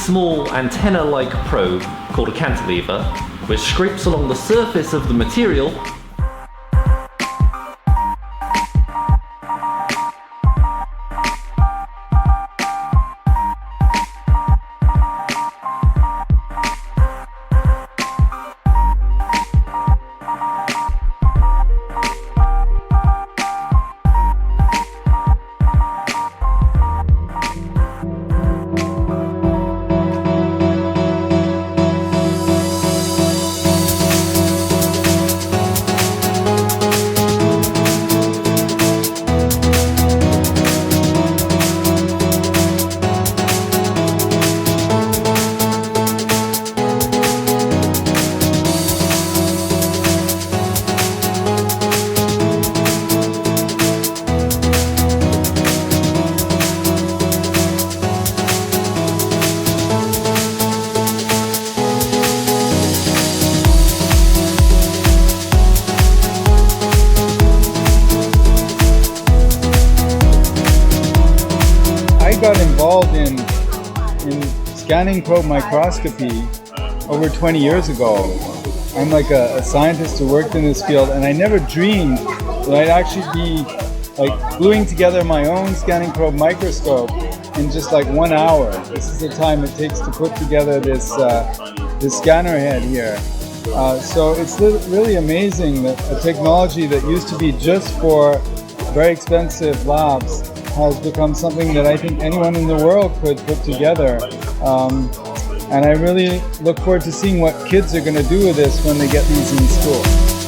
small antenna-like probe called a cantilever, which scrapes along the surface of the material got involved in scanning probe microscopy over 20 years ago. I'm like a scientist who worked in this field, and I never dreamed that I'd actually be like gluing together my own scanning probe microscope in just like 1 hour. This is the time it takes to put together this scanner head here. So it's really amazing that a technology that used to be just for very expensive labs has become something that I think anyone in the world could put together. And I really look forward to seeing what kids are going to do with this when they get these in school.